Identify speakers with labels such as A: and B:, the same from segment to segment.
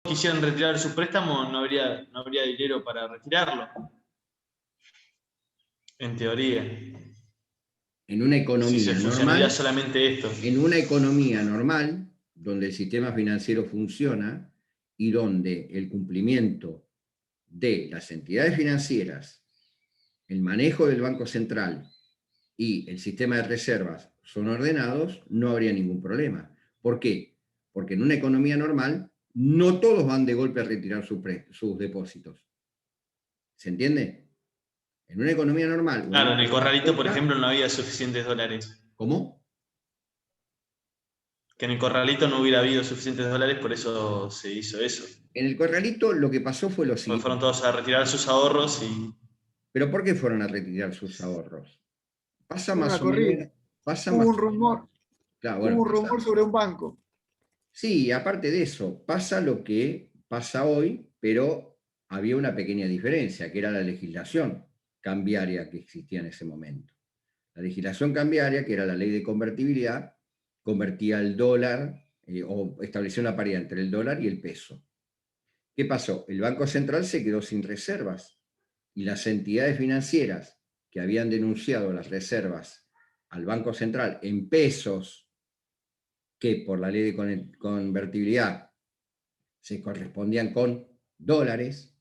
A: quisieran retirar su préstamo, no habría dinero para retirarlo. En teoría.
B: En una economía
A: funcionaría
B: normal,
A: solamente esto.
B: en una economía normal, donde el sistema financiero funciona y donde el cumplimiento de las entidades financieras, el manejo del Banco Central y el sistema de reservas son ordenados, no habría ningún problema. ¿Por qué? Porque en una economía normal no todos van de golpe a retirar sus depósitos. ¿Se entiende? En una economía normal...
A: Claro, en el corralito, por ejemplo, no había suficientes dólares.
B: ¿Cómo?
A: Que en el corralito no hubiera habido suficientes dólares, por eso se hizo eso.
B: En el corralito lo que pasó fue lo
A: Porque
B: siguiente.
A: fueron todos a retirar sus ahorros y...
B: ¿Pero por qué fueron a retirar sus ahorros? Pasa
C: Una
B: más o
C: corrida.
B: menos... Pasa
C: Hubo
B: más
C: un
B: o menos.
C: rumor.
B: Claro,
C: Hubo
B: bueno,
C: un rumor sobre un banco.
B: Sí, aparte de eso, pasa lo que pasa hoy, pero había una pequeña diferencia, que era la legislación cambiaria que existía en ese momento. La legislación cambiaria, que era la ley de convertibilidad, convertía el dólar o establecía una paridad entre el dólar y el peso. ¿Qué pasó? El Banco Central se quedó sin reservas y las entidades financieras que habían denunciado las reservas al Banco Central en pesos, que por la ley de convertibilidad se correspondían con dólares,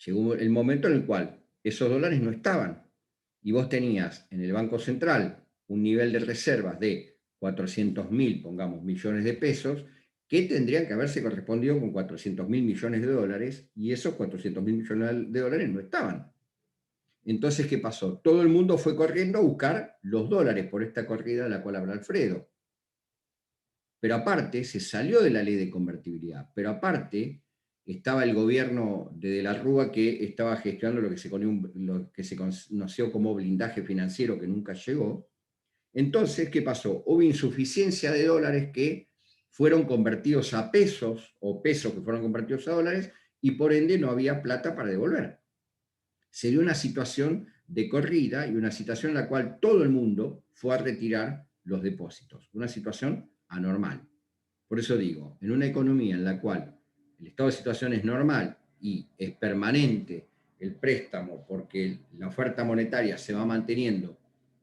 B: llegó el momento en el cual esos dólares no estaban. Y vos tenías en el Banco Central un nivel de reservas de 400.000, pongamos, millones de pesos, que tendrían que haberse correspondido con 400.000 millones de dólares, y esos 400.000 millones de dólares no estaban. Entonces, ¿qué pasó? Todo el mundo fue corriendo a buscar los dólares por esta corrida de la cual habla Alfredo. Pero aparte, se salió de la ley de convertibilidad, pero aparte estaba el gobierno de la Rúa que estaba gestionando lo que se conoció como blindaje financiero que nunca llegó. Entonces, ¿qué pasó? Hubo insuficiencia de dólares que fueron convertidos a pesos, o pesos que fueron convertidos a dólares, y por ende no había plata para devolver. Se dio una situación de corrida y una situación en la cual todo el mundo fue a retirar los depósitos. Una situación anormal. Por eso digo, en una economía en la cual el estado de situación es normal y es permanente el préstamo porque la oferta monetaria se va manteniendo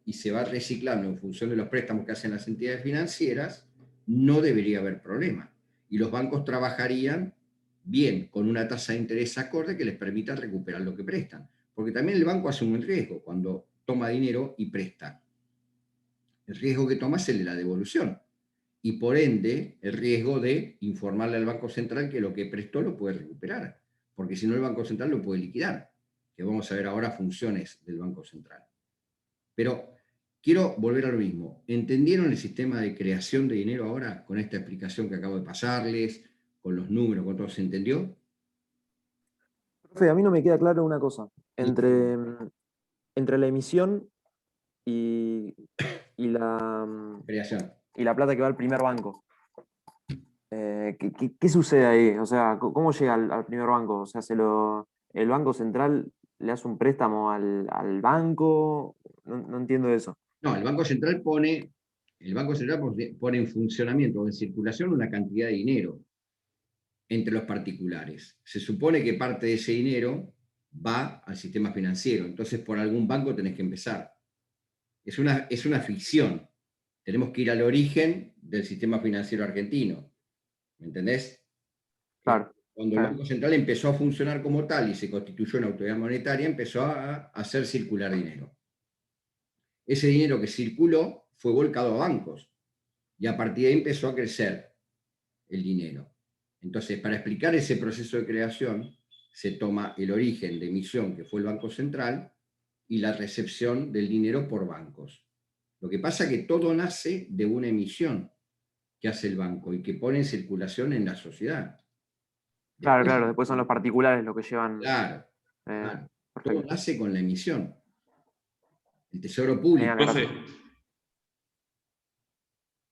B: y se va reciclando en función de los préstamos que hacen las entidades financieras, no debería haber problema. Y los bancos trabajarían bien con una tasa de interés acorde que les permita recuperar lo que prestan. Porque también el banco asume un riesgo cuando toma dinero y presta. El riesgo que toma es el de la devolución. Y por ende, el riesgo de informarle al Banco Central que lo que prestó lo puede recuperar. Porque si no, el Banco Central lo puede liquidar. Que vamos a ver ahora funciones del Banco Central. Pero quiero volver a lo mismo. ¿Entendieron el sistema de creación de dinero ahora con esta explicación que acabo de pasarles, con los números, con todo? ¿Se entendió?
D: Profe, a mí no me queda claro una cosa. Entre la emisión y la
B: Creación.
D: plata que va al primer banco. ¿Qué sucede ahí? O sea, ¿cómo llega al primer banco? O sea, el Banco Central le hace un préstamo al banco. No entiendo eso.
B: No, el Banco Central pone en funcionamiento o en circulación una cantidad de dinero entre los particulares. Se supone que parte de ese dinero va al sistema financiero, entonces por algún banco tenés que empezar. Es una ficción. Tenemos que ir al origen del sistema financiero argentino. ¿Me entendés?
D: Claro.
B: Cuando el Banco Central empezó a funcionar como tal y se constituyó una autoridad monetaria, empezó a hacer circular dinero. Ese dinero que circuló fue volcado a bancos y a partir de ahí empezó a crecer el dinero. Entonces, para explicar ese proceso de creación, se toma el origen de emisión, que fue el Banco Central, y la recepción del dinero por bancos. Lo que pasa es que todo nace de una emisión que hace el banco y que pone en circulación en la sociedad.
D: Claro, después son los particulares los que llevan.
B: Claro. Todo
D: Perfecto.
B: nace con la emisión. El Tesoro Público.
A: Profe.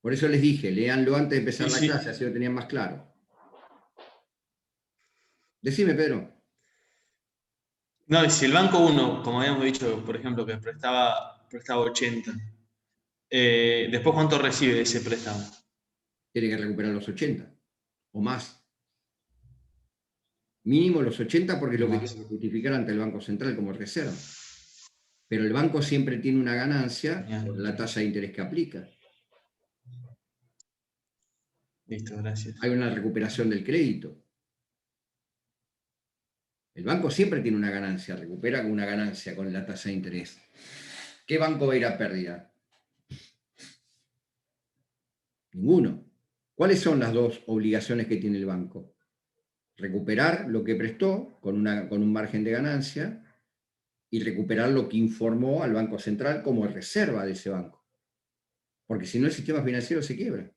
B: Por eso les dije, léanlo antes de empezar la clase, así lo tenían más claro. Decime, Pedro.
A: No, y si el banco 1, como habíamos dicho, por ejemplo, que prestaba 80, después ¿cuánto recibe de ese préstamo?
B: Tiene que recuperar los 80 o más. Mínimo los 80 porque es lo que
A: Más.
B: tiene que justificar ante el Banco Central como reserva. Pero el banco siempre tiene una ganancia
A: Bien.
B: por la tasa de interés que aplica.
A: Listo, gracias.
B: Hay una recuperación del crédito. El banco siempre tiene una ganancia, recupera con una ganancia con la tasa de interés. ¿Qué banco va a ir a pérdida? Ninguno. ¿Cuáles son las dos obligaciones que tiene el banco? Recuperar lo que prestó con un margen de ganancia y recuperar lo que informó al Banco Central como reserva de ese banco. Porque si no, el sistema financiero se quiebra.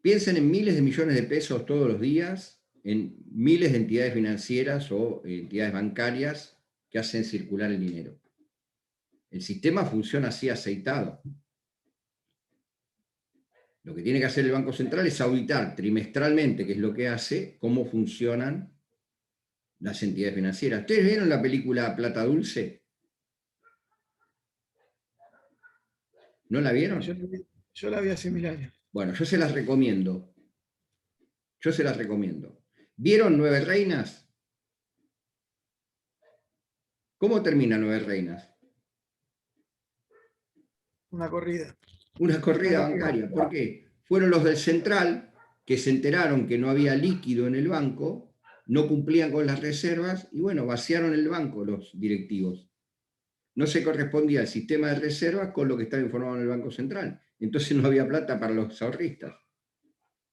B: Piensen en miles de millones de pesos todos los días, en miles de entidades financieras o entidades bancarias que hacen circular el dinero. El sistema funciona así aceitado. Lo que tiene que hacer el Banco Central es auditar trimestralmente, que es lo que hace, cómo funcionan las entidades financieras. ¿Ustedes vieron la película Plata Dulce? ¿No la vieron?
C: Yo la vi hace 1000 años.
B: Bueno, yo se las recomiendo. Yo se las recomiendo. ¿Vieron Nueve Reinas? ¿Cómo termina Nueve Reinas?
C: Una corrida.
B: Una corrida bancaria. ¿Por qué? Fueron los del Central que se enteraron que no había líquido en el banco, no cumplían con las reservas y bueno, vaciaron el banco los directivos. No se correspondía el sistema de reservas con lo que estaba informado en el Banco Central. Entonces no había plata para los ahorristas.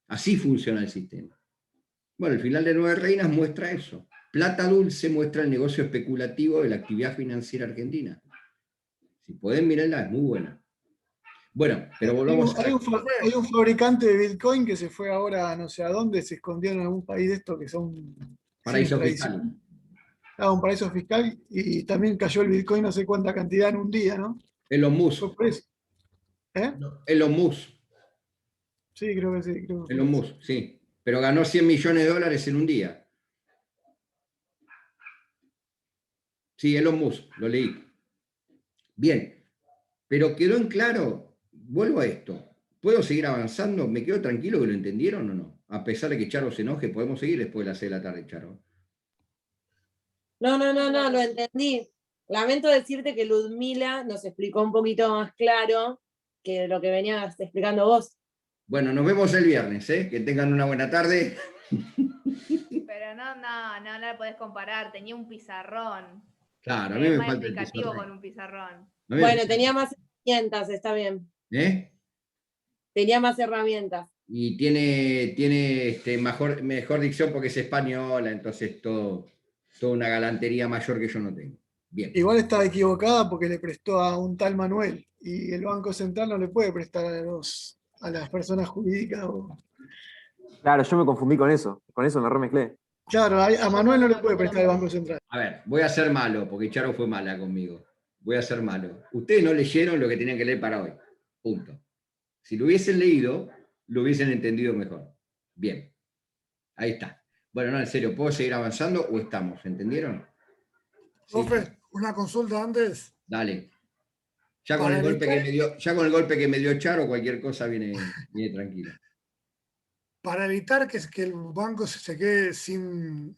B: Así funciona el sistema. Bueno, el final de Nueve Reinas muestra eso. Plata Dulce muestra el negocio especulativo de la actividad financiera argentina. Si pueden, mírenla, es muy buena. Bueno, pero volvamos a...
C: Hay un fabricante de Bitcoin que se fue ahora no sé a dónde, se escondió en algún país de estos que son...
B: Paraíso
C: tradición.
B: fiscal.
C: Un paraíso fiscal y también cayó el Bitcoin no sé cuánta cantidad en un día, ¿no?
B: Elon Musk.
C: Fue preso. ¿Eh?
B: Elon Musk.
C: Sí, creo que sí.
B: Elon Musk, sí. Pero ganó 100 millones de dólares en un día. Sí, Elon Musk, lo leí. Bien, pero quedó en claro, vuelvo a esto. ¿Puedo seguir avanzando? ¿Me quedo tranquilo que lo entendieron o no? A pesar de que Charo se enoje, podemos seguir después de las 6 de la tarde, Charo.
E: No, lo entendí. Lamento decirte que Ludmila nos explicó un poquito más claro que lo que venías explicando vos.
B: Bueno, nos vemos el viernes, ¿eh? Que tengan una buena tarde.
F: Pero no la podés comparar, tenía un pizarrón.
B: Claro, a mí
F: Es
B: me
F: más
B: falta el
F: explicativo
B: pizarrón.
F: con un pizarrón.
E: Bueno, tenía más herramientas, está bien.
B: ¿Eh?
E: Tenía más herramientas.
B: Y tiene mejor dicción porque es española, entonces toda una galantería mayor que yo no tengo. Bien.
C: Igual estaba equivocada porque le prestó a un tal Manuel y el Banco Central no le puede prestar a las personas jurídicas.
D: Claro, yo me confundí con eso me remezclé.
C: Claro, a Manuel no le puede prestar el Banco Central.
B: A ver, voy a ser malo, porque Charo fue mala conmigo. Voy a ser malo. Ustedes no leyeron lo que tenían que leer para hoy. Punto. Si lo hubiesen leído, lo hubiesen entendido mejor. Bien. Ahí está. Bueno, no, en serio, ¿puedo seguir avanzando o estamos? ¿Entendieron? ¿Sí?
G: Profe, una consulta antes.
B: Dale. Ya con el golpe que me dio Charo, cualquier cosa viene tranquila.
G: Para evitar que el banco se quede sin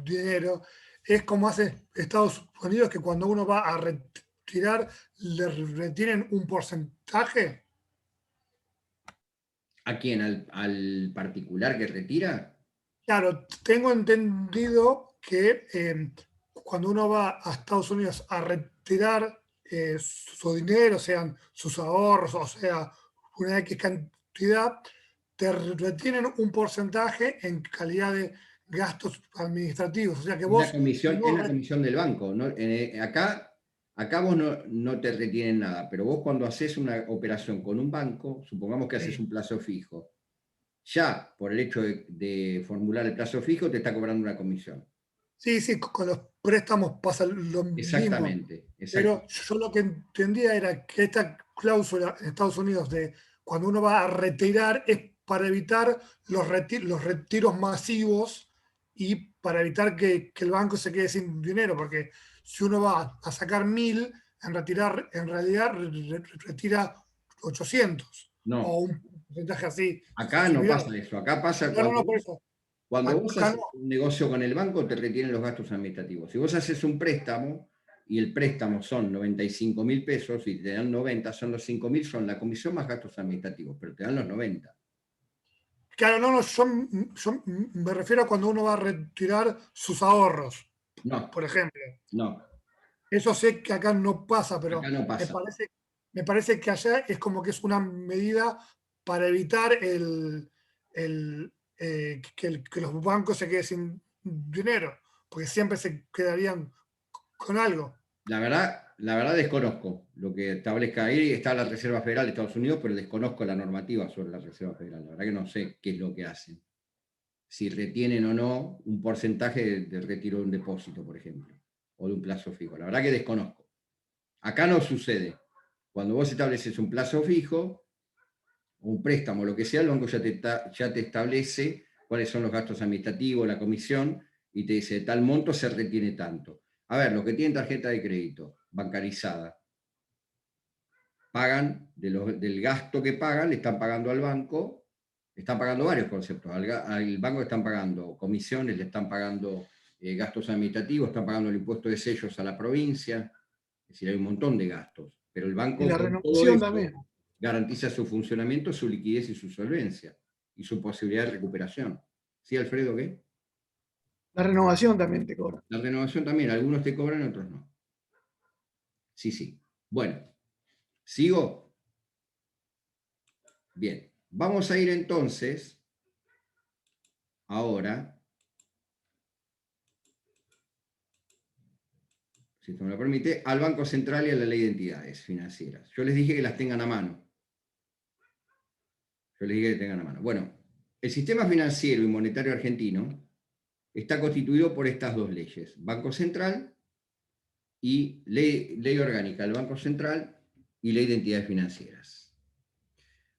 G: dinero, es como hace Estados Unidos, que cuando uno va a retirar, le retienen un porcentaje.
B: ¿A quién? ¿Al particular que retira?
G: Claro, tengo entendido que cuando uno va a Estados Unidos a retirar su dinero, sean sus ahorros, o sea, una X cantidad, te retienen un porcentaje en calidad de gastos administrativos. O sea que vos...
B: Es la comisión del banco. ¿No? Acá vos no te retienen nada, pero vos cuando haces una operación con un banco, supongamos que haces un plazo fijo, ya por el hecho de formular el plazo fijo te está cobrando una comisión.
G: Sí, con los préstamos pasa lo mismo.
B: Exactamente.
G: Pero yo lo que entendía era que esta cláusula en Estados Unidos de cuando uno va a retirar es para evitar los retiros masivos y para evitar que el banco se quede sin dinero, porque si uno va a sacar 1000, en realidad retira 800.
B: No.
G: O un porcentaje así.
B: Acá no pasa eso. Acá pasa
G: No, por eso.
B: Cuando vos
G: Acá
B: haces un negocio con el banco, te retienen los gastos administrativos. Si vos haces un préstamo, y el préstamo son 95.000 pesos, y te dan 90, son los 5.000, son la comisión más gastos administrativos, pero te dan los 90.
G: Claro, no, me refiero a cuando uno va a retirar sus ahorros,
B: No,
G: por ejemplo.
B: no,
G: Eso sé que acá no pasa, pero
B: acá no pasa.
G: me parece que allá es como que es una medida para evitar que los bancos se queden sin dinero, porque siempre se quedarían con algo.
B: La verdad desconozco lo que establezca ahí. Está la Reserva Federal de Estados Unidos, pero desconozco la normativa sobre la Reserva Federal. La verdad que no sé qué es lo que hacen. Si retienen o no un porcentaje de retiro de un depósito, por ejemplo, o de un plazo fijo. La verdad que desconozco. Acá no sucede. Cuando vos estableces un plazo fijo, o un préstamo, lo que sea, el banco ya te establece cuáles son los gastos administrativos, la comisión, y te dice, de tal monto se retiene tanto. A ver, los que tienen tarjeta de crédito bancarizada, pagan del gasto que pagan, le están pagando al banco, están pagando varios conceptos. Al banco le están pagando comisiones, le están pagando gastos administrativos, están pagando el impuesto de sellos a la provincia, es decir, hay un montón de gastos. Pero el banco
C: Y la
B: con todo
C: renovación
B: eso
C: también.
B: garantiza su funcionamiento, su liquidez y su solvencia, y su posibilidad de recuperación. ¿Sí, Alfredo, qué?
C: La renovación también te cobra.
B: La renovación también, algunos te cobran, otros no. Sí, sí. Bueno, ¿sigo? Bien, vamos a ir entonces, ahora, si esto me lo permite, al Banco Central y a la Ley de Entidades Financieras. Yo les dije que las tengan a mano. Bueno, el sistema financiero y monetario argentino está constituido por estas dos leyes, Banco Central y ley orgánica del Banco Central y Ley de Entidades Financieras.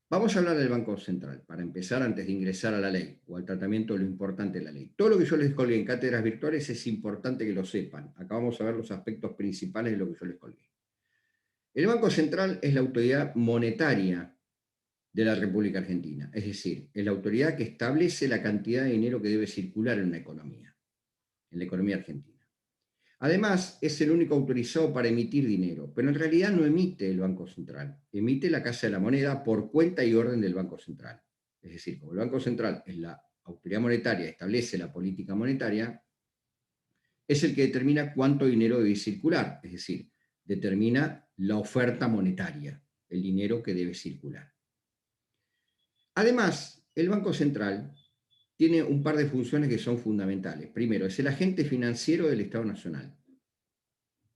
B: Vamos a hablar del Banco Central, para empezar antes de ingresar a la ley o al tratamiento de lo importante de la ley. Todo lo que yo les colgué en cátedras virtuales es importante que lo sepan. Acá vamos a ver los aspectos principales de lo que yo les colgué. El Banco Central es la autoridad monetaria de la República Argentina, es decir, es la autoridad que establece la cantidad de dinero que debe circular en una economía, en la economía argentina. Además, es el único autorizado para emitir dinero, pero en realidad no emite el Banco Central, emite la Casa de la Moneda por cuenta y orden del Banco Central. Es decir, como el Banco Central es la autoridad monetaria, establece la política monetaria, es el que determina cuánto dinero debe circular, es decir, determina la oferta monetaria, el dinero que debe circular. Además, el Banco Central tiene un par de funciones que son fundamentales. Primero, es el agente financiero del Estado Nacional.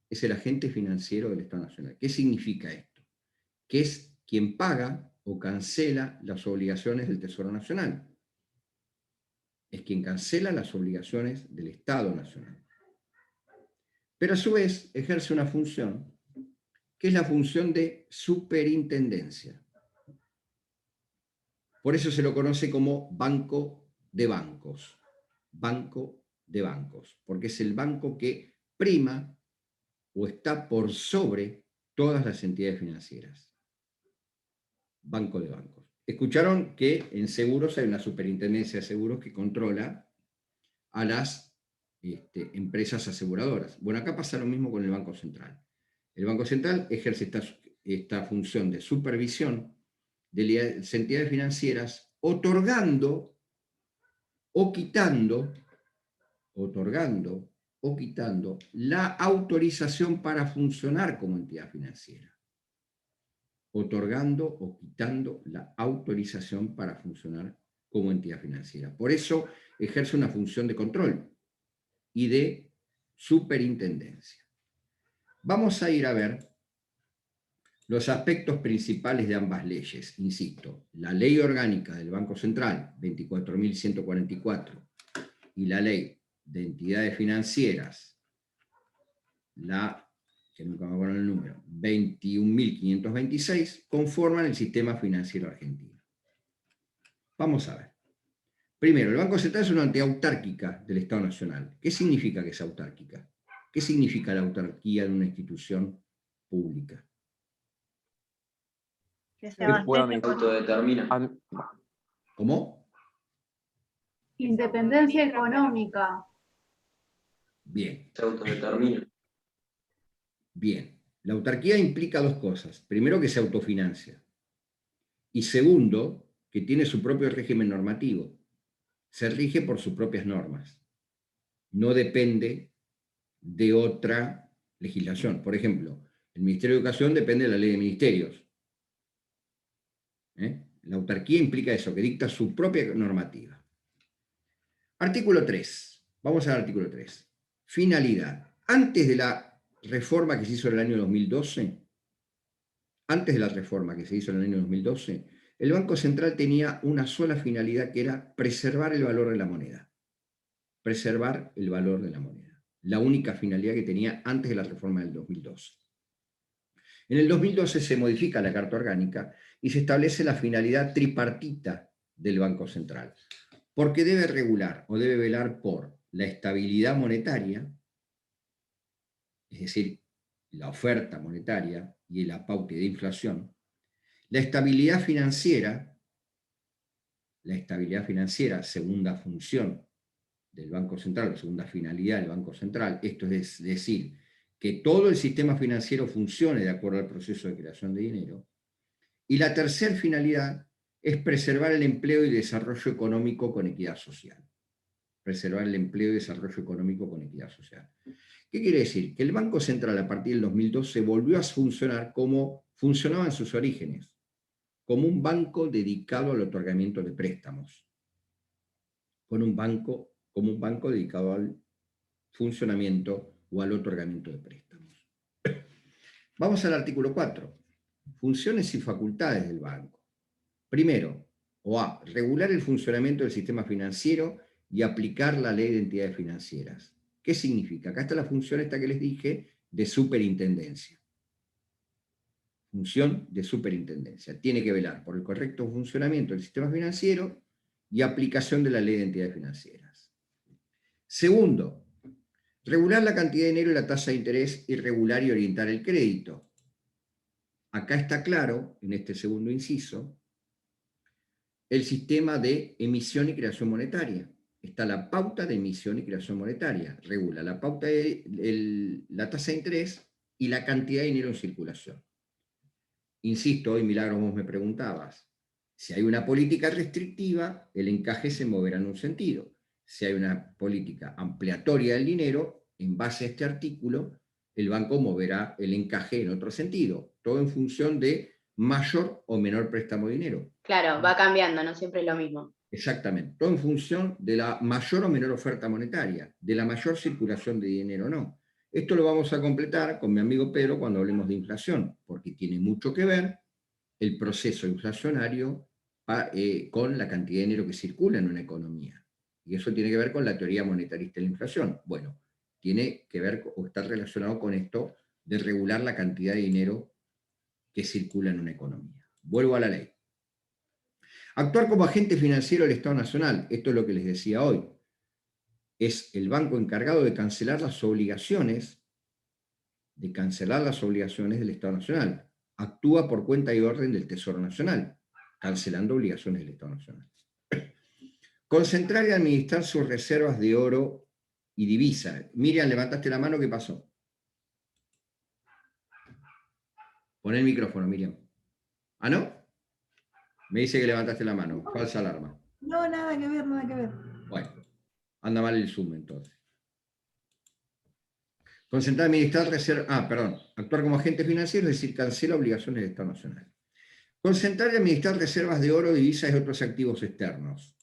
B: Es el agente financiero del Estado Nacional. ¿Qué significa esto? Que es quien paga o cancela las obligaciones del Tesoro Nacional. Es quien cancela las obligaciones del Estado Nacional. Pero a su vez ejerce una función que es la función de superintendencia. Por eso se lo conoce como Banco de Bancos. Banco de Bancos, porque es el banco que prima o está por sobre todas las entidades financieras. Banco de Bancos. Escucharon que en seguros hay una superintendencia de seguros que controla a las empresas aseguradoras. Bueno, acá pasa lo mismo con el Banco Central. El Banco Central ejerce esta función de supervisión de las entidades financieras, otorgando o quitando la autorización para funcionar como entidad financiera. Otorgando o quitando la autorización para funcionar como entidad financiera. Por eso ejerce una función de control y de superintendencia. Vamos a ir a ver los aspectos principales de ambas leyes. Insisto, la Ley Orgánica del Banco Central, 24.144, y la Ley de Entidades Financieras, que nunca me acuerdo el número, 21.526, conforman el sistema financiero argentino. Vamos a ver. Primero, el Banco Central es una entidad autárquica del Estado Nacional. ¿Qué significa que es autárquica? ¿Qué significa la autarquía de una institución pública?
F: Que se
D: Que pueda
F: abastece.
D: autodeterminar.
B: ¿Cómo?
H: Independencia económica.
B: Bien,
D: Se autodetermina.
B: bien. La autarquía implica dos cosas. Primero, que se autofinancia. Y segundo, que tiene su propio régimen normativo. Se rige por sus propias normas. No depende de otra legislación. Por ejemplo, el Ministerio de Educación depende de la ley de ministerios. La autarquía implica eso, que dicta su propia normativa. Artículo 3. Vamos al artículo 3. Finalidad. Antes de la reforma que se hizo en el año 2012, el Banco Central tenía una sola finalidad, que era preservar el valor de la moneda. Preservar el valor de la moneda. La única finalidad que tenía antes de la reforma del 2012. En el 2012 se modifica la Carta Orgánica y se establece la finalidad tripartita del Banco Central, porque debe regular o debe velar por la estabilidad monetaria, es decir, la oferta monetaria y la pauta de inflación, la estabilidad financiera, segunda función del Banco Central, segunda finalidad del Banco Central, esto es decir, que todo el sistema financiero funcione de acuerdo al proceso de creación de dinero. Y la tercera finalidad es preservar el empleo y desarrollo económico con equidad social. Preservar el empleo y desarrollo económico con equidad social. ¿Qué quiere decir? Que el Banco Central a partir del 2012 volvió a funcionar como funcionaba en sus orígenes, como un banco dedicado al otorgamiento de préstamos, como un banco dedicado al funcionamiento o al otorgamiento de préstamos. Vamos al artículo 4. Funciones y facultades del banco. Primero, regular el funcionamiento del sistema financiero y aplicar la ley de entidades financieras. ¿Qué significa? Acá está la función esta que les dije de superintendencia. Función de superintendencia. Tiene que velar por el correcto funcionamiento del sistema financiero y aplicación de la ley de entidades financieras. Segundo, regular la cantidad de dinero y la tasa de interés y regular y orientar el crédito. Acá está claro, en este segundo inciso, el sistema de emisión y creación monetaria. Está la pauta de emisión y creación monetaria. Regula la pauta de la tasa de interés y la cantidad de dinero en circulación. Insisto, hoy Milagros vos me preguntabas, si hay una política restrictiva, el encaje se moverá en un sentido. Si hay una política ampliatoria del dinero, en base a este artículo, el banco moverá el encaje en otro sentido. Todo en función de mayor o menor préstamo de dinero.
I: Claro, va cambiando, no siempre es lo mismo.
B: Exactamente, todo en función de la mayor o menor oferta monetaria, de la mayor circulación de dinero o no. Esto lo vamos a completar con mi amigo Pedro cuando hablemos de inflación, porque tiene mucho que ver el proceso inflacionario con la cantidad de dinero que circula en una economía. Y eso tiene que ver con la teoría monetarista de la inflación. Bueno, tiene que ver o está relacionado con esto de regular la cantidad de dinero que circula en una economía. Vuelvo a la ley. Actuar como agente financiero del Estado Nacional, esto es lo que les decía hoy, es el banco encargado de cancelar las obligaciones del Estado Nacional. Actúa por cuenta y orden del Tesoro Nacional, cancelando obligaciones del Estado Nacional. Concentrar y administrar sus reservas de oro y divisa. Miriam, levantaste la mano, ¿qué pasó? Pon el micrófono, Miriam. ¿Ah, no? Me dice que levantaste la mano. Falsa alarma.
J: No, nada que ver, nada que ver.
B: Bueno, anda mal el Zoom entonces. Concentrar, administrar, actuar como agente financiero, es decir, cancela obligaciones del Estado Nacional. Concentrar y administrar reservas de oro, divisas y otros activos externos.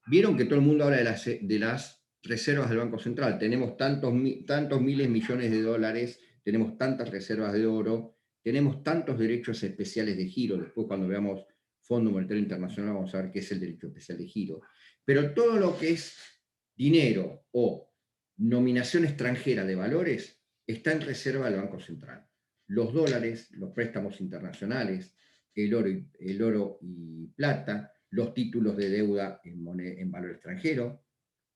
B: Vieron que todo el mundo habla de las reservas del Banco Central. Tenemos tantos miles millones de dólares, tenemos tantas reservas de oro, tenemos tantos derechos especiales de giro. Después, cuando veamos Fondo Monetario Internacional, vamos a ver qué es el derecho especial de giro. Pero todo lo que es dinero o nominación extranjera de valores está en reserva del Banco Central. Los dólares, los préstamos internacionales, el oro y plata, los títulos de deuda en valor extranjero,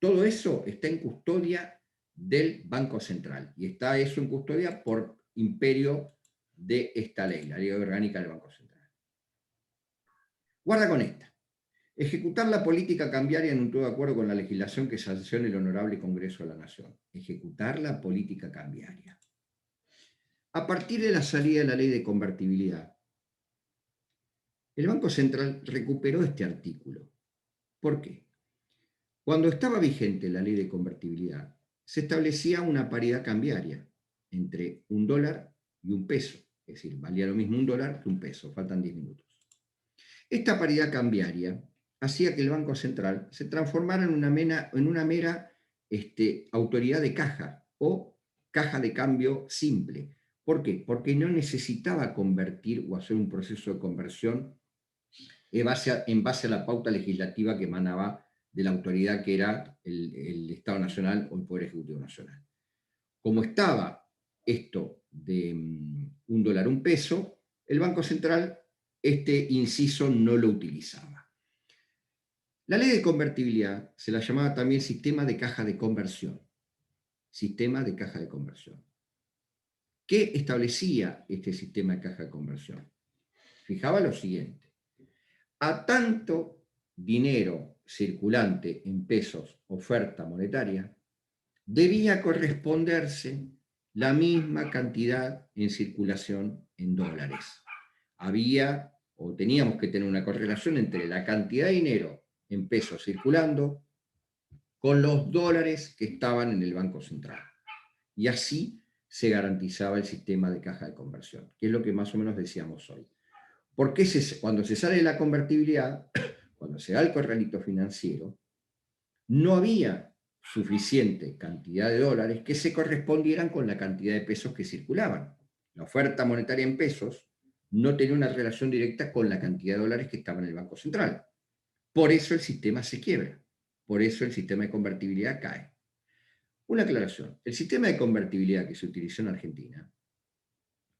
B: todo eso está en custodia del Banco Central. Y está eso en custodia por imperio de esta ley, la Ley Orgánica del Banco Central. Guarda con esta. Ejecutar la política cambiaria en un todo acuerdo con la legislación que sancione el Honorable Congreso de la Nación. Ejecutar la política cambiaria. A partir de la salida de la ley de convertibilidad, el Banco Central recuperó este artículo. ¿Por qué? Cuando estaba vigente la ley de convertibilidad, se establecía una paridad cambiaria entre $1 y $1. Es decir, valía lo mismo $1 que $1. Faltan 10 minutos. Esta paridad cambiaria hacía que el Banco Central se transformara en una mera autoridad de caja o caja de cambio simple. ¿Por qué? Porque no necesitaba convertir o hacer un proceso de conversión en base a la pauta legislativa que emanaba de la autoridad que era el Estado Nacional o el Poder Ejecutivo Nacional. Como estaba esto de $1, $1, el Banco Central este inciso no lo utilizaba. La ley de convertibilidad se la llamaba también sistema de caja de conversión. Sistema de caja de conversión. ¿Qué establecía este sistema de caja de conversión? Fijaba lo siguiente. A tanto dinero circulante en pesos, oferta monetaria, debía corresponderse la misma cantidad en circulación en dólares. Había o teníamos que tener una correlación entre la cantidad de dinero en pesos circulando con los dólares que estaban en el Banco Central. Y así se garantizaba el sistema de caja de conversión, que es lo que más o menos decíamos hoy. Porque cuando se sale de la convertibilidad, cuando se da el corralito financiero, no había suficiente cantidad de dólares que se correspondieran con la cantidad de pesos que circulaban. La oferta monetaria en pesos no tenía una relación directa con la cantidad de dólares que estaba en el Banco Central. Por eso el sistema se quiebra. Por eso el sistema de convertibilidad cae. Una aclaración. El sistema de convertibilidad que se utilizó en Argentina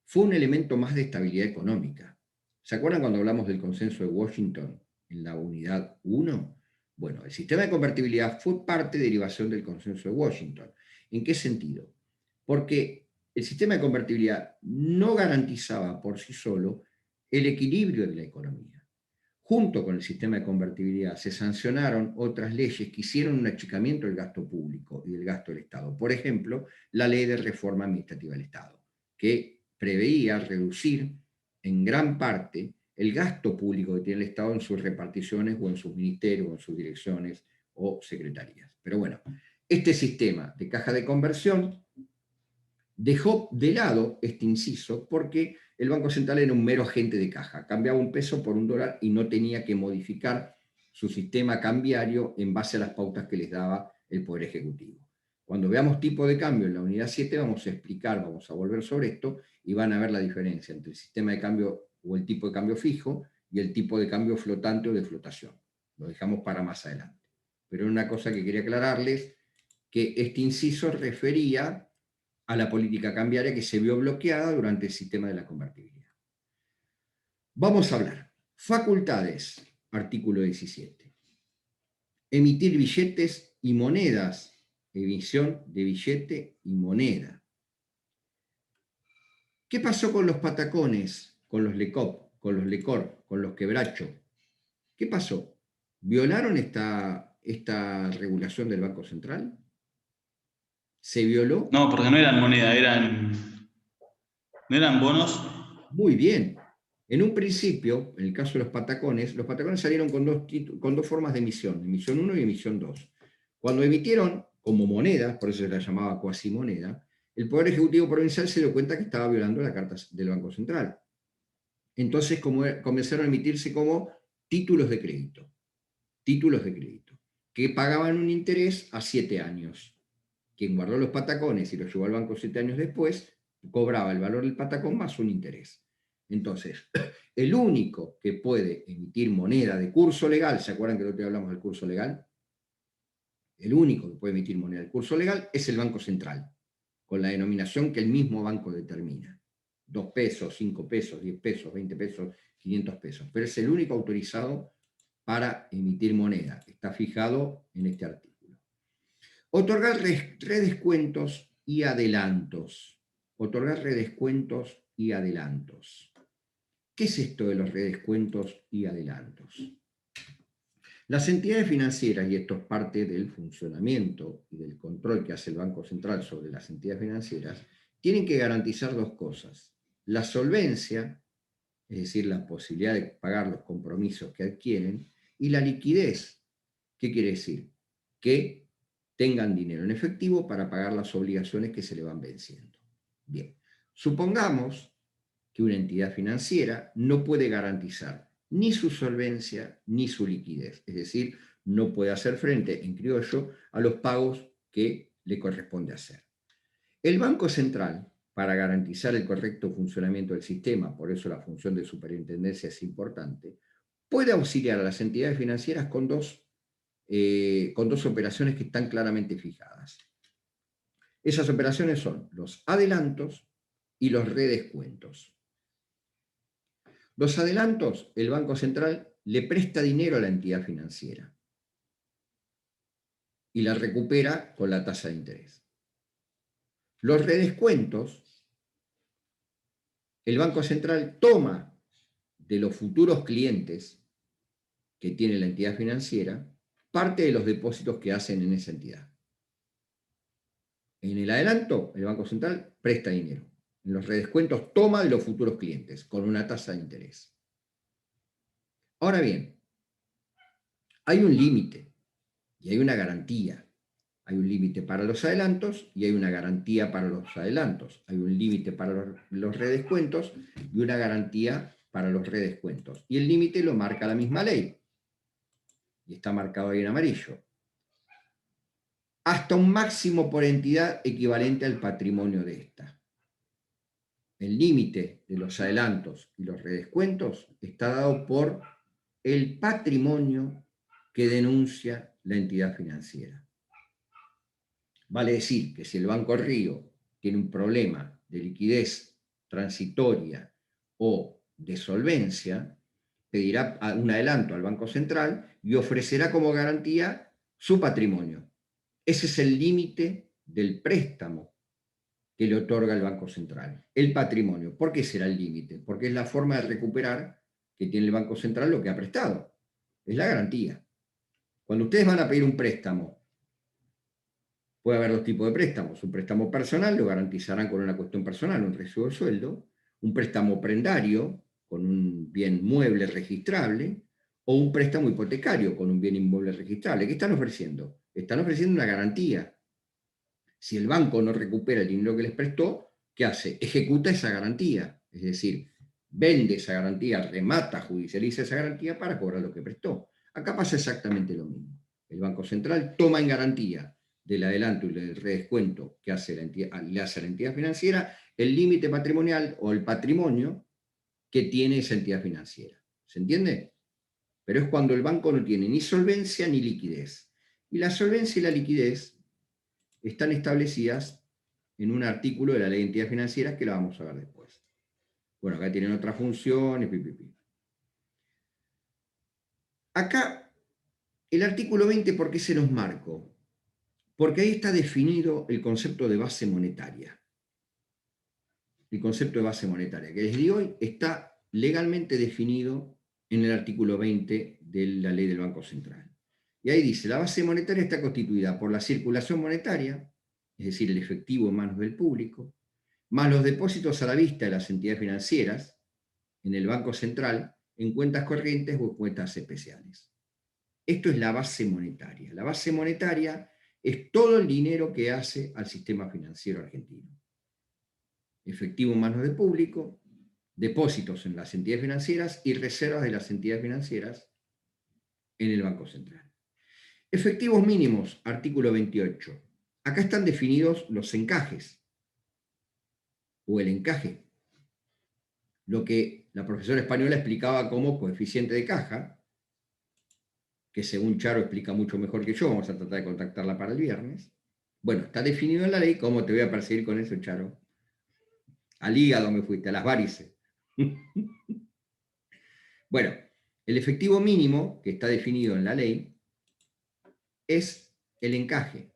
B: fue un elemento más de estabilidad económica. ¿Se acuerdan cuando hablamos del consenso de Washington en la unidad 1? Bueno, el sistema de convertibilidad fue parte de derivación del consenso de Washington. ¿En qué sentido? Porque el sistema de convertibilidad no garantizaba por sí solo el equilibrio de la economía. Junto con el sistema de convertibilidad se sancionaron otras leyes que hicieron un achicamiento del gasto público y del gasto del Estado. Por ejemplo, la Ley de Reforma Administrativa del Estado, que preveía reducir en gran parte el gasto público que tiene el Estado en sus reparticiones o en sus ministerios o en sus direcciones o secretarías. Pero bueno, este sistema de caja de conversión dejó de lado este inciso porque el Banco Central era un mero agente de caja, cambiaba $1 por $1 y no tenía que modificar su sistema cambiario en base a las pautas que les daba el Poder Ejecutivo. Cuando veamos tipo de cambio en la unidad 7 vamos a explicar, vamos a volver sobre esto y van a ver la diferencia entre el sistema de cambio o el tipo de cambio fijo y el tipo de cambio flotante o de flotación. Lo dejamos para más adelante. Pero una cosa que quería aclararles, que este inciso refería a la política cambiaria que se vio bloqueada durante el sistema de la convertibilidad. Vamos a hablar. Facultades, artículo 17. Emitir billetes y monedas. Emisión de billete y moneda. ¿Qué pasó con los patacones, con los LECOP, con los LECOR, con los quebrachos? ¿Qué pasó? ¿Violaron esta regulación del Banco Central? ¿Se violó?
A: No, porque no eran moneda, no eran bonos.
B: Muy bien. En un principio, en el caso de los patacones salieron con dos formas de emisión 1 y emisión 2. Cuando emitieron como moneda, por eso se la llamaba cuasimoneda, el Poder Ejecutivo Provincial se dio cuenta que estaba violando la Carta del Banco Central. Entonces comenzaron a emitirse como títulos de crédito, que pagaban un interés a 7 años. Quien guardó los patacones y los llevó al banco 7 años después, cobraba el valor del patacón más un interés. Entonces, el único que puede emitir moneda de curso legal, ¿se acuerdan que el otro día hablamos del curso legal? El único que puede emitir moneda de curso legal es el Banco Central, con la denominación que el mismo banco determina. 2 pesos, 5 pesos, 10 pesos, 20 pesos, 500 pesos. Pero es el único autorizado para emitir moneda. Está fijado en este artículo. Otorgar redescuentos y adelantos. Otorgar redescuentos y adelantos. ¿Qué es esto de los redescuentos y adelantos? Las entidades financieras, y esto es parte del funcionamiento y del control que hace el Banco Central sobre las entidades financieras, tienen que garantizar dos cosas: la solvencia, es decir, la posibilidad de pagar los compromisos que adquieren, y la liquidez. ¿Qué quiere decir? Que tengan dinero en efectivo para pagar las obligaciones que se le van venciendo. Bien, supongamos que una entidad financiera no puede garantizar ni su solvencia ni su liquidez, es decir, no puede hacer frente, en criollo, a los pagos que le corresponde hacer. El Banco Central, para garantizar el correcto funcionamiento del sistema, por eso la función de superintendencia es importante, puede auxiliar a las entidades financieras con dos operaciones que están claramente fijadas. Esas operaciones son los adelantos y los redescuentos. Los adelantos, el Banco Central le presta dinero a la entidad financiera y la recupera con la tasa de interés. Los redescuentos, el Banco Central toma de los futuros clientes que tiene la entidad financiera parte de los depósitos que hacen en esa entidad. En el adelanto, el Banco Central presta dinero. En los redescuentos toma de los futuros clientes con una tasa de interés. Ahora bien, hay un límite y hay una garantía. Hay un límite para los adelantos y hay una garantía para los adelantos. Hay un límite para los redescuentos y una garantía para los redescuentos. Y el límite lo marca la misma ley. Y está marcado ahí en amarillo. Hasta un máximo por entidad equivalente al patrimonio de esta. El límite de los adelantos y los redescuentos está dado por el patrimonio que denuncia la entidad financiera. Vale decir que si el Banco Río tiene un problema de liquidez transitoria o de solvencia, pedirá un adelanto al Banco Central y ofrecerá como garantía su patrimonio. Ese es el límite del préstamo que le otorga el Banco Central, el patrimonio. ¿Por qué será el límite? Porque es la forma de recuperar que tiene el Banco Central lo que ha prestado. Es la garantía. Cuando ustedes van a pedir un préstamo, puede haber dos tipos de préstamos. Un préstamo personal lo garantizarán con una cuestión personal, un recibo de sueldo. Un préstamo prendario, con un bien mueble registrable, o un préstamo hipotecario con un bien inmueble registrable. ¿Qué están ofreciendo? Están ofreciendo una garantía. Si el banco no recupera el dinero que les prestó, ¿qué hace? Ejecuta esa garantía. Es decir, vende esa garantía, remata, judicializa esa garantía para cobrar lo que prestó. Acá pasa exactamente lo mismo. El Banco Central toma en garantía del adelanto y del redescuento que le hace a la entidad financiera el límite patrimonial o el patrimonio que tiene esa entidad financiera. ¿Se entiende? Pero es cuando el banco no tiene ni solvencia ni liquidez. Y la solvencia y la liquidez están establecidas en un artículo de la Ley de Entidades Financieras que la vamos a ver después. Bueno, acá tienen otras funciones. Acá, el artículo 20, ¿por qué se los marco? Porque ahí está definido el concepto de base monetaria. El concepto de base monetaria, que les digo hoy, está legalmente definido en el artículo 20 de la Ley del Banco Central. Y ahí dice, la base monetaria está constituida por la circulación monetaria, es decir, el efectivo en manos del público, más los depósitos a la vista de las entidades financieras en el Banco Central, en cuentas corrientes o en cuentas especiales. Esto es la base monetaria. La base monetaria es todo el dinero que hace al sistema financiero argentino. Efectivo en manos del público, depósitos en las entidades financieras y reservas de las entidades financieras en el Banco Central. Efectivos mínimos, artículo 28. Acá están definidos los encajes, o el encaje, lo que la profesora española explicaba como coeficiente de caja, que según Charo explica mucho mejor que yo, vamos a tratar de contactarla para el viernes. Bueno, está definido en la ley. ¿Cómo te voy a perseguir con eso, Charo? Al hígado me fuiste, a las varices. Bueno, el efectivo mínimo, que está definido en la ley, es el encaje.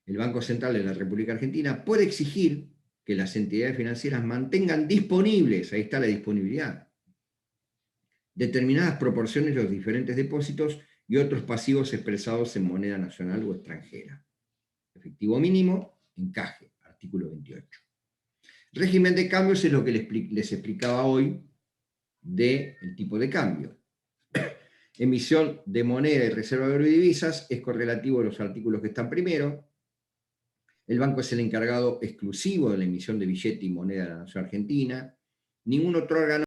B: El Banco Central de la República Argentina puede exigir que las entidades financieras mantengan disponibles, ahí está la disponibilidad, determinadas proporciones de los diferentes depósitos y otros pasivos expresados en moneda nacional o extranjera. Efectivo mínimo, encaje, artículo 28. Régimen de cambios es lo que les explicaba hoy del tipo de cambio. Emisión de moneda y reserva de oro y divisas es correlativo a los artículos que están primero. El banco es el encargado exclusivo de la emisión de billete y moneda de la nación argentina. Ningún otro órgano